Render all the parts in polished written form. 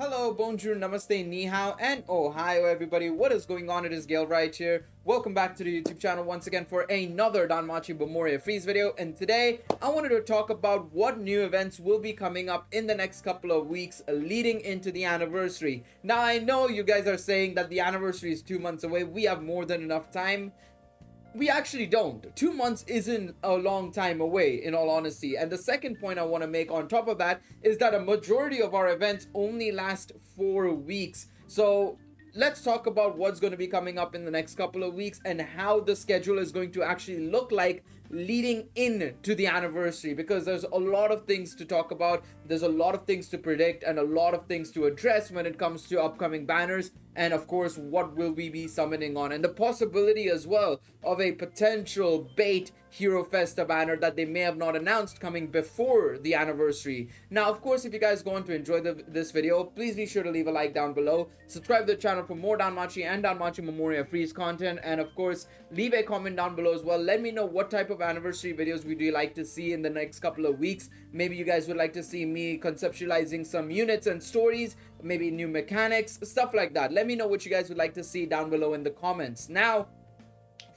Hello, bonjour, namaste, ni hao, and ohio everybody. What is going on? It is Galeriot here. Welcome back to the YouTube channel once again for another Danmachi Memoria Freese video. And today, I wanted to talk about what new events will be coming up in the next couple of weeks leading into the anniversary. Now, I know you guys are saying that the anniversary is 2 months away. We have more than enough time. We actually don't. 2 months isn't a long time away, in all honesty. And the second point I want to make on top of that is that a majority of our events only last 4 weeks. So let's talk about what's going to be coming up in the next couple of weeks and how the schedule is going to actually look like leading in to the anniversary, because there's a lot of things to talk about, there's a lot of things to predict, and a lot of things to address when it comes to upcoming banners, and of course what will we be summoning on, and the possibility as well of a potential bait Hero Festa banner that they may have not announced coming before the anniversary. Now, of course, if you guys go on to enjoy this video, please be sure to leave a like down below, subscribe to the channel for more Danmachi and Danmachi Memoria Freese content, and of course leave a comment down below as well. Let me know what type of anniversary videos would you like to see in the next couple of weeks. Maybe you guys would like to see me conceptualizing some units and stories, maybe new mechanics, stuff like that. Let me know what you guys would like to see down below in the comments. Now,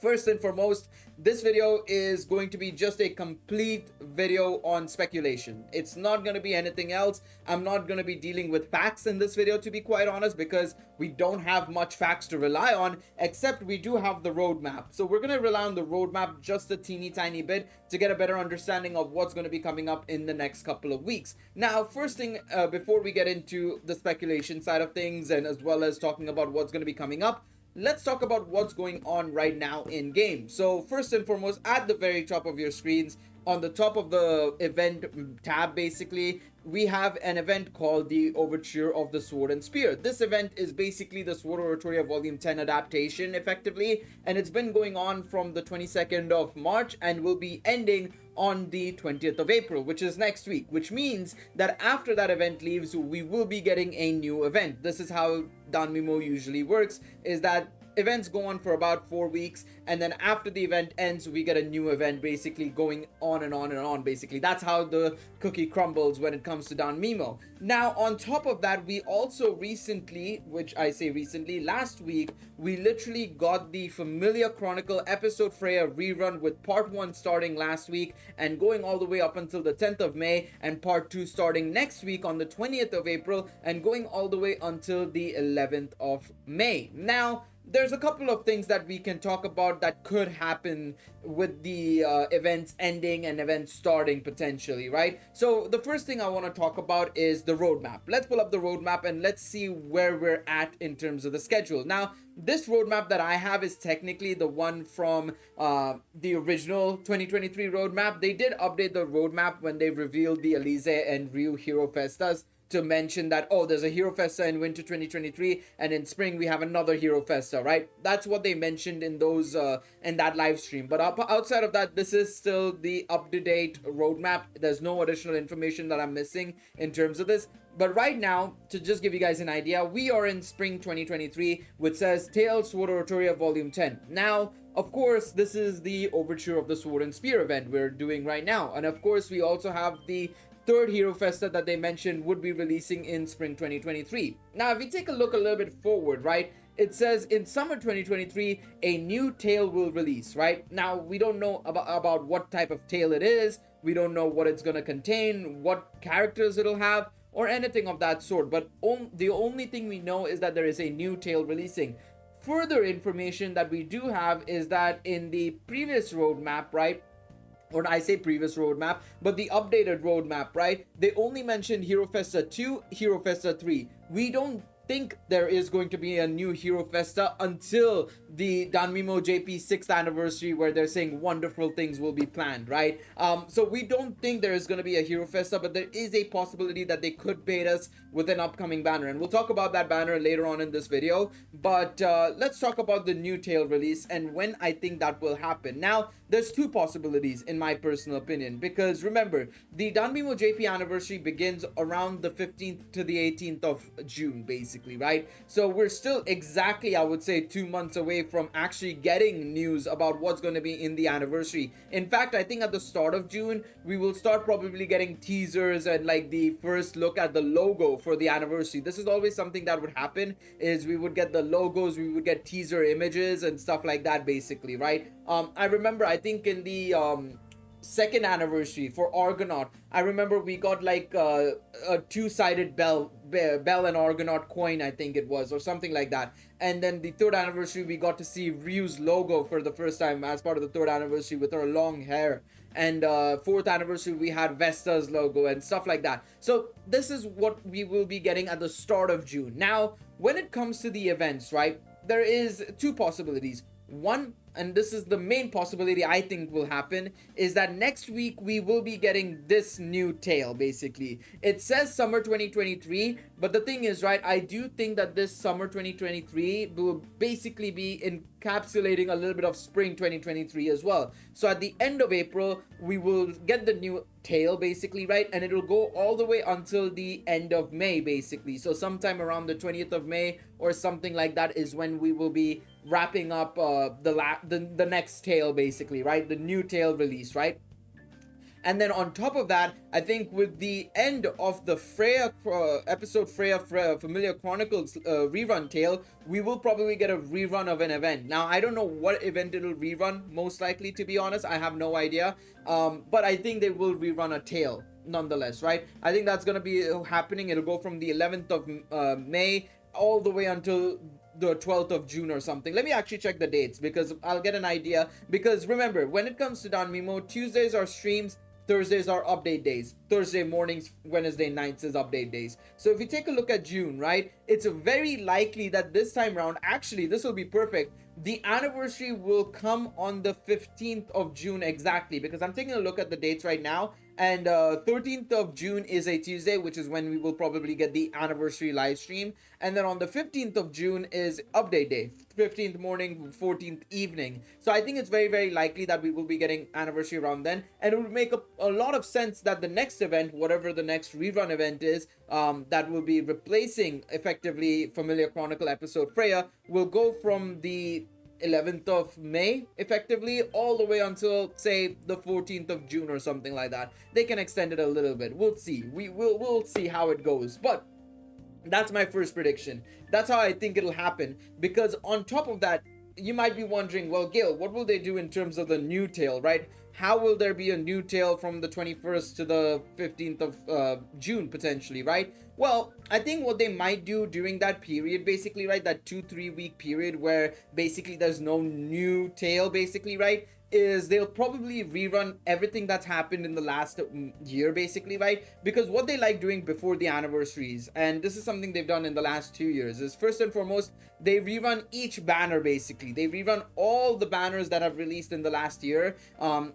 first and foremost, this video is going to be just a complete video on speculation. It's not going to be anything else. I'm not going to be dealing with facts in this video, to be quite honest, because we don't have much facts to rely on, except we do have the roadmap. So we're going to rely on the roadmap just a teeny tiny bit to get a better understanding of what's going to be coming up in the next couple of weeks. Now, first thing, before we get into the speculation side of things, and as well as talking about what's going to be coming up, let's talk about what's going on right now in game. So first and foremost, at the very top of your screens, on the top of the event tab, basically, we have an event called the Overture of the Sword and Spear. This event is basically the Sword Oratoria Volume 10 adaptation, effectively, and it's been going on from the 22nd of March and will be ending on the 20th of April, which is next week, which means that after that event leaves, we will be getting a new event. This is how Danmemo usually works, is that events go on for about 4 weeks, and then after the event ends, we get a new event, basically going on and on and on. Basically, that's how the cookie crumbles when it comes to Danmemo. Now, on top of that, we also recently, which I say recently, last week, we literally got the Familiar Chronicle Episode Freya rerun, with part 1 starting last week and going all the way up until the 10th of May, and part 2 starting next week on the 20th of April and going all the way until the 11th of May. Now, there's a couple of things that we can talk about that could happen with the events ending and events starting potentially, right? So the first thing I want to talk about is the roadmap. Let's pull up the roadmap and let's see where we're at in terms of the schedule. Now, this roadmap that I have is technically the one from the original 2023 roadmap. They did update the roadmap when they revealed the Elise and Ryu Hero Festas, to mention that, oh, there's a Hero Festa in winter 2023, and in spring we have another Hero Festa, right? That's what they mentioned in those in that live stream. But outside of that, this is still the up-to-date roadmap. There's no additional information that I'm missing in terms of this. But right now, to just give you guys an idea, we are in spring 2023, which says Tales Sword Oratoria Volume 10. Now, of course, this is the Overture of the Sword and Spear event we're doing right now. And of course, we also have the third Hero Festa that they mentioned would be releasing in spring 2023. Now, if we take a look a little bit forward, right, it says in summer 2023, a new tale will release, right? Now, we don't know about what type of tale it is. We don't know what it's going to contain, what characters it'll have, or anything of that sort. But the only thing we know is that there is a new tale releasing. Further information that we do have is that in the previous roadmap, right, or I say previous roadmap, but the updated roadmap, right, they only mentioned Hero Festa 2, Hero Festa 3. We don't think there is going to be a new Hero Festa until the Danmemo JP 6th anniversary, where they're saying wonderful things will be planned, right? So we don't think there is going to be a Hero Festa, but there is a possibility that they could bait us with an upcoming banner, and we'll talk about that banner later on in this video. But let's talk about the new tale release and when I think that will happen. Now, there's two possibilities in my personal opinion, because remember, the Danmemo JP anniversary begins around the 15th to the 18th of June, basically. basically, right? So we're still exactly, I would say, 2 months away from actually getting news about what's going to be in the anniversary. In fact, I think at the start of June we will start probably getting teasers and like the first look at the logo for the anniversary. This is always something that would happen, is we would get the logos, we would get teaser images and stuff like that, basically, right? I remember, I think in the second anniversary for Argonaut, I remember we got like a two-sided bell and Argonaut coin, I think it was, or something like that. And then the third anniversary, we got to see Ryu's logo for the first time as part of the third anniversary with her long hair. And fourth anniversary, we had Vesta's logo and stuff like that. So this is what we will be getting at the start of June. Now, when it comes to the events, right, there is two possibilities. One, and this is the main possibility I think will happen, is that next week we will be getting this new tale. Basically, it says summer 2023, but the thing is, right, I do think that this summer 2023 will basically be encapsulating a little bit of spring 2023 as well. So at the end of April we will get the new tale, basically, right, and it'll go all the way until the end of May, basically. So sometime around the 20th of May or something like that is when we will be wrapping up the next tale, basically, right, the new tale release, right? And then on top of that, I think with the end of the Freya episode, Freya Familiar Chronicles rerun tale, we will probably get a rerun of an event. Now, I don't know what event it'll rerun, most likely, to be honest. I have no idea. But I think they will rerun a tale nonetheless, right? I think that's going to be happening. It'll go from the 11th of May all the way until the 12th of June or something. Let me actually check the dates because I'll get an idea. Because remember, when it comes to Danmemo, Tuesdays are streams, Thursdays are update days. Thursday mornings, Wednesday nights is update days. So if you take a look at June, right, it's very likely that this time around, actually, this will be perfect. The anniversary will come on the 15th of June exactly, because I'm taking a look at the dates right now. And 13th of June is a Tuesday, which is when we will probably get the anniversary live stream. And then on the 15th of June is update day, 15th morning, 14th evening. So I think it's very, very likely that we will be getting anniversary around then. And it would make a lot of sense that the next event, whatever the next rerun event is, that will be replacing effectively Familiar Chronicle episode Freya, will go from the 11th of May effectively all the way until, say, the 14th of June or something like that. They can extend it a little bit. We'll see. We'll see how it goes. But that's my first prediction. That's how I think it'll happen. Because on top of that, you might be wondering, well, Gil, what will they do in terms of the new tale, right? How will there be a new tale from the 21st to the 15th of June potentially, right? Well, I think what they might do during that period, basically, right, that 2-3 week period where basically there's no new tale, basically, right, is they'll probably rerun everything that's happened in the last year, basically, right? Because what they like doing before the anniversaries, and this is something they've done in the last 2 years, is first and foremost, they rerun each banner, basically. They rerun all the banners that have released in the last year,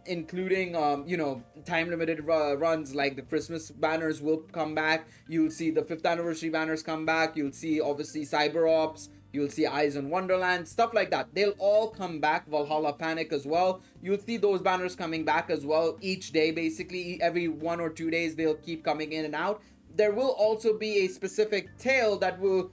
including, you know, time-limited runs, like the Christmas banners will come back. You'll see the 5th anniversary banners come back. You'll see, obviously, Cyber Ops. You'll see Eyes on Wonderland, stuff like that. They'll all come back. Valhalla Panic as well. You'll see those banners coming back as well each day, basically. Every 1 or 2 days, they'll keep coming in and out. There will also be a specific tale that will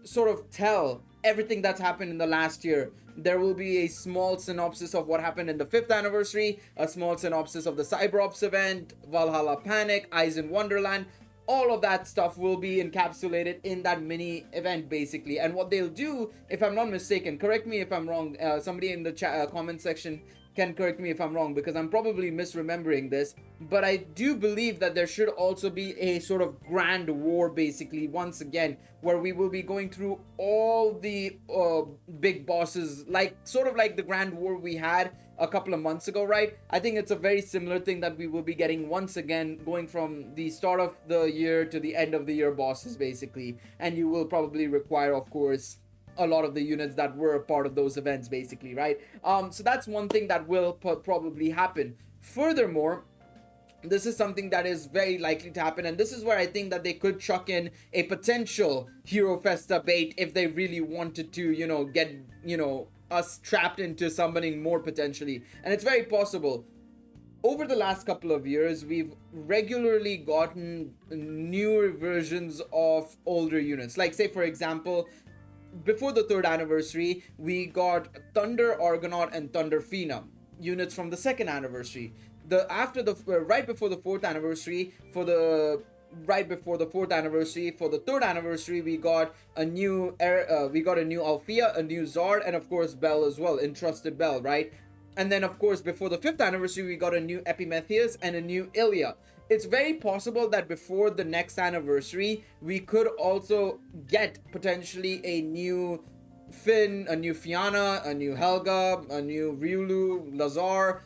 sort of tell everything that's happened in the last year. There will be a small synopsis of what happened in the 5th anniversary, a small synopsis of the Cyber Ops event, Valhalla Panic, Eyes in Wonderland. All of that stuff will be encapsulated in that mini event, basically. And what they'll do, if I'm not mistaken, correct me if I'm wrong, somebody in the chat comment section can correct me if I'm wrong, because I'm probably misremembering this, but I do believe that there should also be a sort of grand war, basically, once again, where we will be going through all the big bosses, like sort of like the grand war we had a couple of months ago, right? I think it's a very similar thing that we will be getting once again, going from the start of the year to the end of the year bosses, basically. And you will probably require, of course, a lot of the units that were a part of those events, basically, right? So that's one thing that will probably happen. Furthermore, this is something that is very likely to happen, and this is where I think that they could chuck in a potential Hero Festa bait if they really wanted to, you know, get, you know, us trapped into summoning more potentially. And it's very possible. over the last couple of years, we've regularly gotten newer versions of older units. Like, say, for example, before the third anniversary, we got Thunder Argonaut and Thunder Fina units from the second anniversary. The after the right before the fourth anniversary, for the right before the fourth anniversary, for the third anniversary, we got a new Althea, a new Zard, and of course Bell as well, Entrusted Bell, right? And then, of course, before the fifth anniversary, we got a new Epimetheus and a new Ilya. It's very possible that before the next anniversary, we could also get potentially a new Finn, a new Fianna, a new Helga, a new Riolu, Lazar.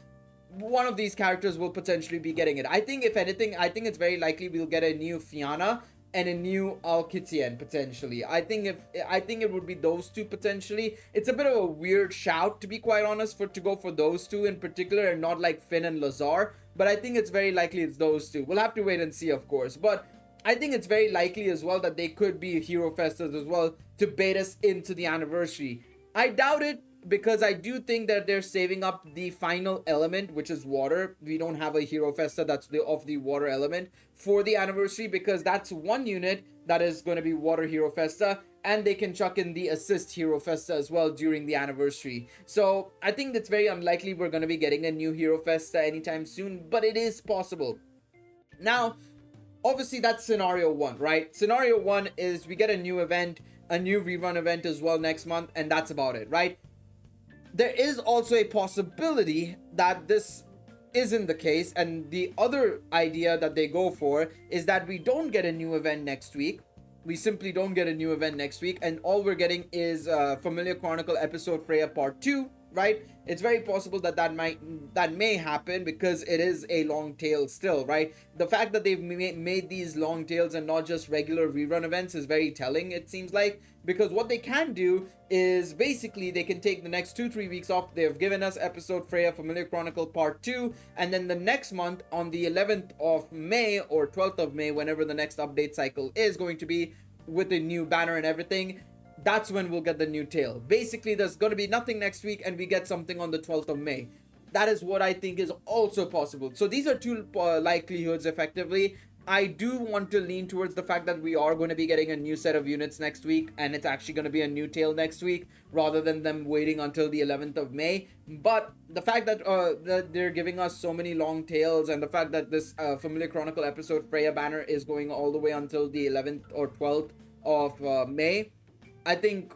One of these characters will potentially be getting it. I think, if anything, I think it's very likely we'll get a new Fianna and a new Alkitian potentially. I think it would be those two potentially. It's a bit of a weird shout, to be quite honest, to go for those two in particular and not like Finn and Lazar. But I think it's very likely it's those two. We'll have to wait and see, of course. But I think it's very likely as well that they could be Hero Festas as well to bait us into the anniversary. I doubt it, because I do think that they're saving up the final element, which is water. We don't have a Hero Festa that's of the water element for the anniversary, because that's one unit that is going to be Water Hero Festa, and they can chuck in the Assist Hero Festa as well during the anniversary. So I think it's very unlikely we're going to be getting a new Hero Festa anytime soon, but it is possible. Now, obviously that's scenario one, right? Scenario one is we get a new event, a new rerun event as well next month, and that's about it, right? There is also a possibility that this isn't the case, and the other idea that they go for is that we don't get a new event next week. We simply don't get a new event next week, and all we're getting is Familiar Chronicle episode Freya part 2, right? It's very possible that may happen, because it is a long tail still, right? The fact that they've made these long tails and not just regular rerun events is very telling, it seems like, because what they can do is basically they can take the next 2-3 weeks off. They've given us episode Freya Familiar Chronicle part 2, and then the next month on the 11th of May or 12th of May, whenever the next update cycle is going to be, with a new banner and everything, that's when we'll get the new tail. Basically, there's going to be nothing next week and we get something on the 12th of May. That is what I think is also possible. So these are two likelihoods effectively. I do want to lean towards the fact that we are going to be getting a new set of units next week, and it's actually going to be a new tail next week rather than them waiting until the 11th of May. But the fact that they're giving us so many long tails, and the fact that this Familiar Chronicle episode Freya banner is going all the way until the 11th or 12th of May, I think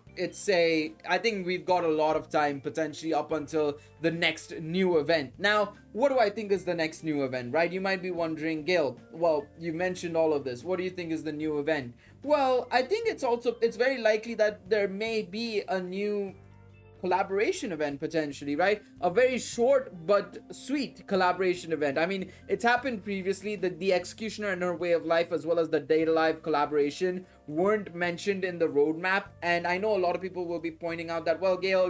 we've got a lot of time potentially up until the next new event. Now, what do I think is the next new event, right? You might be wondering, Gil, well, you mentioned all of this. What do you think is the new event? Well, I think it's very likely that there may be a new collaboration event potentially, right? A very short but sweet collaboration event. I mean, it's happened previously that the Executioner and Her Way of Life, as well as the Data Live collaboration, weren't mentioned in the roadmap. And I know a lot of people will be pointing out that, well, Gale,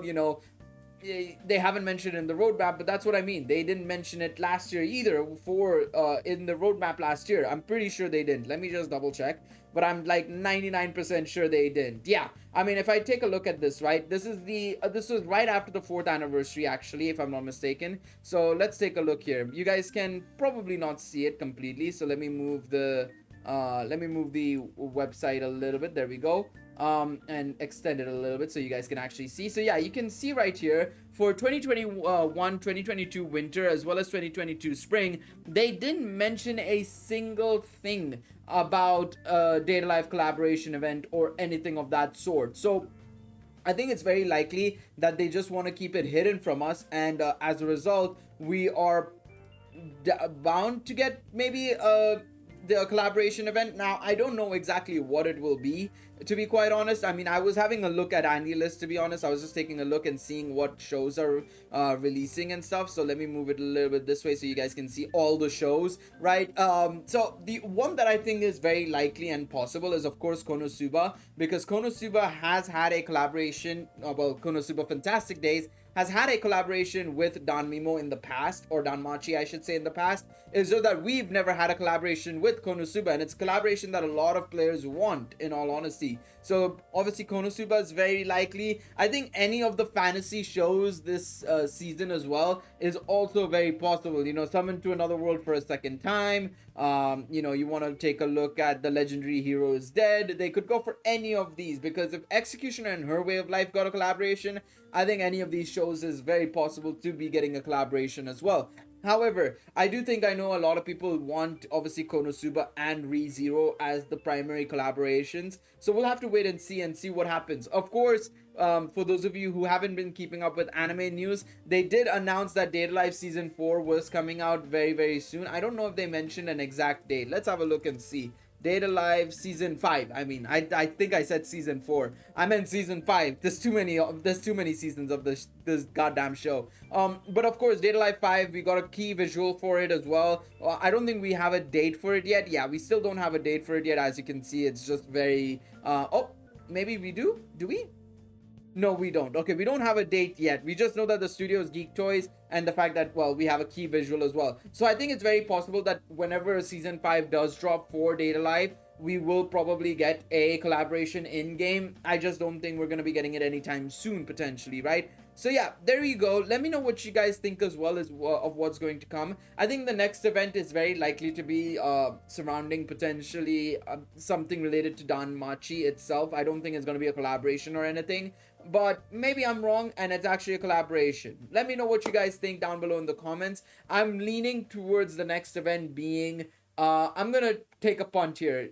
they haven't mentioned it in the roadmap, but that's what I mean. They didn't mention it last year either in the roadmap last year. I'm pretty sure they didn't. Let me just double check, but I'm like 99% sure they didn't. Yeah, I mean, if I take a look at this, right, this was right after the 4th anniversary, actually, if I'm not mistaken. So let's take a look here. You guys can probably not see it completely, so let me move the website a little bit. There we go. And extend it a little bit so you guys can actually see. So yeah, you can see right here for 2022 winter as well as 2022 spring, they didn't mention a single thing about a Data Live collaboration event or anything of that sort. So I think it's very likely that they just want to keep it hidden from us, and as a result, we are bound to get maybe the collaboration event. Now, I don't know exactly what it will be, to be quite honest. I mean, I was having a look at Andy List, to be honest. I was just taking a look and seeing what shows are releasing and stuff. So let me move it a little bit this way so you guys can see all the shows, right? So the one that I think is very likely and possible is, of course, Konosuba, because Konosuba has had a collaboration. Well, Konosuba Fantastic Days has had a collaboration with Danmemo in the past, or Danmachi I should say in the past. It's just that we've never had a collaboration with Konosuba, and it's collaboration that a lot of players want, in all honesty. So obviously Konosuba is very likely. I think any of the fantasy shows this season as well is also very possible. You know, Summon to Another World for a second time. You know, you want to take a look at The Legendary Hero is Dead. They could go for any of these, because if Executioner and Her Way of Life got a collaboration, I think any of these shows is very possible to be getting a collaboration as well. However, I do think I know a lot of people want obviously Konosuba and ReZero as the primary collaborations. So we'll have to wait and see what happens. Of course, for those of you who haven't been keeping up with anime news, they did announce that Date Life Season 4 was coming out very, very soon. I don't know if they mentioned an exact date. Let's have a look and see. Date Alive Season 5. I mean, I think I said Season 4. I meant Season 5. There's too many seasons of this goddamn show. But of course, Date Alive 5, we got a key visual for it as well. I don't think we have a date for it yet. Yeah, we still don't have a date for it yet. As you can see, it's just very oh, maybe we do? Do we? No, we don't. Okay, we don't have a date yet. We just know that the studio is Geek Toys, and the fact that, well, we have a key visual as well. So I think it's very possible that whenever Season 5 does drop for Date Alive, we will probably get a collaboration in-game. I just don't think we're going to be getting it anytime soon, potentially, right? So yeah, there you go. Let me know what you guys think as well as of what's going to come. I think the next event is very likely to be surrounding potentially something related to Danmachi itself. I don't think it's going to be a collaboration or anything, but maybe I'm wrong and it's actually a collaboration. Let me know what you guys think down below in the comments. I'm leaning towards the next event being I'm gonna take a punt here.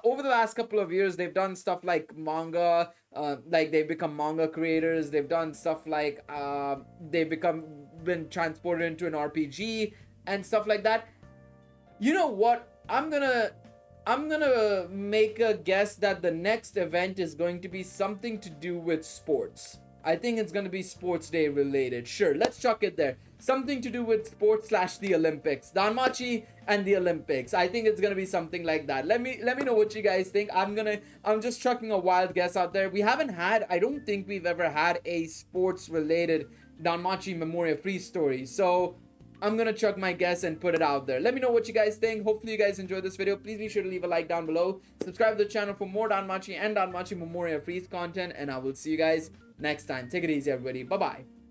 Over the last couple of years, they've done stuff like manga, like they've become manga creators. They've done stuff like they've been transported into an RPG and stuff like that. You know what? I'm gonna make a guess that the next event is going to be something to do with sports. I think it's going to be sports day related. Sure, let's chuck it there. Something to do with sports / the Olympics. Danmachi and the Olympics. I think it's going to be something like that. Let me know what you guys think. I'm just chucking a wild guess out there. I don't think we've ever had a sports related Danmachi Memoria Freese story. So I'm gonna chuck my guess and put it out there. Let me know what you guys think. Hopefully you guys enjoyed this video. Please be sure to leave a like down below. Subscribe to the channel for more Danmachi and Danmachi Memoria Freese content. And I will see you guys next time. Take it easy, everybody. Bye-bye.